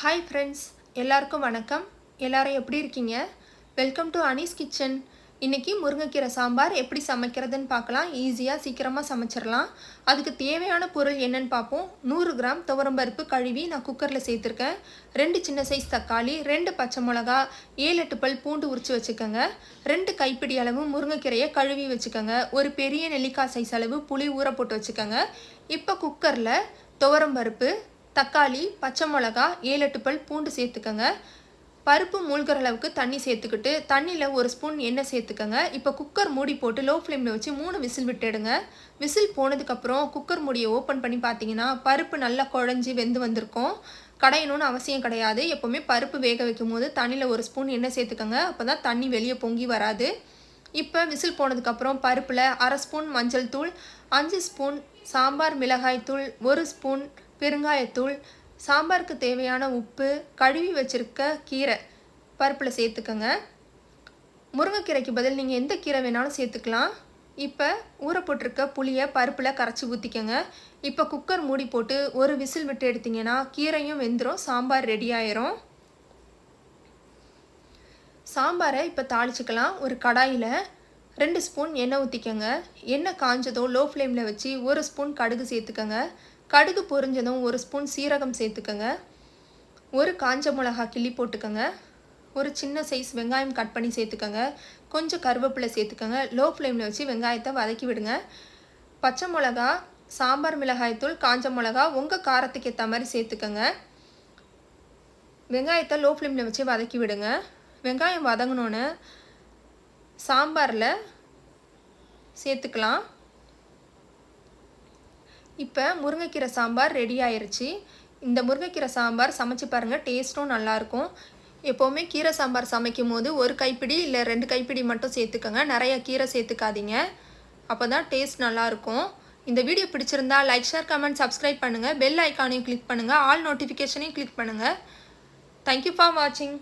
Hi friends, எல்லாருக்கும் வணக்கம். எல்லாரும் எப்படி இருக்கீங்க? Welcome to Anees kitchen. இன்றைக்கி முருங்கைக்கீரை சாம்பார் எப்படி சமைக்கிறதுன்னு பார்க்கலாம். ஈஸியாக சீக்கிரமாக சமைச்சிடலாம். அதுக்கு தேவையான பொருள் என்னன்னு பார்ப்போம். 100 கிராம் துவரம்பருப்பு கழுவி நான் குக்கரில் சேர்த்துருக்கேன். 2 சின்ன சைஸ் தக்காளி, 2 பச்சை மிளகா, 7-8 பல் பூண்டு உரித்து வச்சுக்கோங்க. 2 கைப்பிடி அளவு முருங்கைக்கீரையை கழுவி வச்சுக்கோங்க. ஒரு பெரிய நெல்லிக்காய் சைஸ் அளவு புளி ஊற போட்டு வச்சுக்கோங்க. இப்போ குக்கரில் துவரம்பருப்பு, தக்காளி, பச்சை மிளகா, 7-8 பல் பூண்டு சேர்த்துக்கோங்க. பருப்பு மூழ்கிற அளவுக்கு தண்ணி சேர்த்துக்கிட்டு தண்ணியில் 1 ஸ்பூன் எண்ணெய் சேர்த்துக்கோங்க. இப்போ குக்கர் மூடி போட்டு லோ ஃப்ளேமில் வச்சு 3 விசில் விட்டுடுங்க. விசில் போனதுக்கப்புறம் குக்கர் மூடியை ஓப்பன் பண்ணி பார்த்தீங்கன்னா பருப்பு நல்லா குழஞ்சி வெந்து வந்திருக்கும். கடையணும்னு அவசியம் கிடையாது. எப்போவுமே பருப்பு வேக வைக்கும் போது தண்ணியில் 1 ஸ்பூன் எண்ணெய் சேர்த்துக்கோங்க. அப்போ தான் தண்ணி வெளியே பொங்கி வராது. இப்போ விசில் போனதுக்கப்புறம் பருப்பில் 1/2 ஸ்பூன் மஞ்சள் தூள், 5 ஸ்பூன் சாம்பார் மிளகாய் தூள், 1 ஸ்பூன் பெருங்காயத்தூள், சாம்பாருக்கு தேவையான உப்பு, கழுவி வச்சுருக்க கீரை பருப்பில் சேர்த்துக்கோங்க. முருங்கைக்கீரைக்கு பதில் நீங்கள் எந்த கீரை வேணாலும் சேர்த்துக்கலாம். இப்போ ஊற போட்டிருக்க புளியை பருப்பில் கரைச்சி ஊற்றிக்கோங்க. இப்போ குக்கர் மூடி போட்டு 1 விசில் விட்டு எடுத்திங்கன்னா கீரையும் வெந்துடும், சாம்பார் ரெடி ஆயிரும். சாம்பாரை இப்போ தாளிச்சிக்கலாம். ஒரு கடாயில் 2 ஸ்பூன் எண்ணெய் ஊற்றிக்கோங்க. எண்ணெய் காஞ்சதும் லோ ஃப்ளேமில் வச்சு 1 ஸ்பூன் கடுகு சேர்த்துக்கோங்க. கடுகு பொரிஞ்சதும் 1 ஸ்பூன் சீரகம் சேர்த்துக்கோங்க. 1 காஞ்ச மிளகா கிள்ளி போட்டுக்கோங்க. ஒரு சின்ன சைஸ் வெங்காயம் கட் பண்ணி சேர்த்துக்கோங்க. கொஞ்சம் கருவேப்பிலை சேர்த்துக்கோங்க. லோ ஃப்ளேமில் வச்சு வெங்காயத்தை வதக்கி விடுங்க. பச்சை மிளகா, சாம்பார் மிளகாய்த்தூள், காஞ்ச மிளகா உங்கள் காரத்துக்கு ஏற்ற மாதிரி சேர்த்துக்கோங்க. வெங்காயத்தை லோ ஃப்ளேமில் வச்சு வதக்கி விடுங்க. வெங்காயம் வதங்கினோன்னு சாம்பாரில் சேர்த்துக்கலாம். இப்போ முருங்கைக்கீரை சாம்பார் ரெடி ஆயிடுச்சு. இந்த முருங்கைக்கீரை சாம்பார் சமைச்சு பாருங்கள், டேஸ்ட்டும் நல்லாயிருக்கும். எப்போவுமே கீரை சாம்பார் சமைக்கும் போது 1 கைப்பிடி இல்லை 2 கைப்பிடி மட்டும் சேர்த்துக்கோங்க. நிறைய கீரை சேர்த்துக்காதீங்க, அப்போ தான் டேஸ்ட் நல்லாயிருக்கும். இந்த வீடியோ பிடிச்சிருந்தா லைக், ஷேர், கமெண்ட், சப்ஸ்கிரைப் பண்ணுங்கள். பெல் ஐக்கானையும் கிளிக் பண்ணுங்கள். ஆல் நோட்டிஃபிகேஷனையும் கிளிக் பண்ணுங்கள். தேங்க்யூ ஃபார் வாட்சிங்.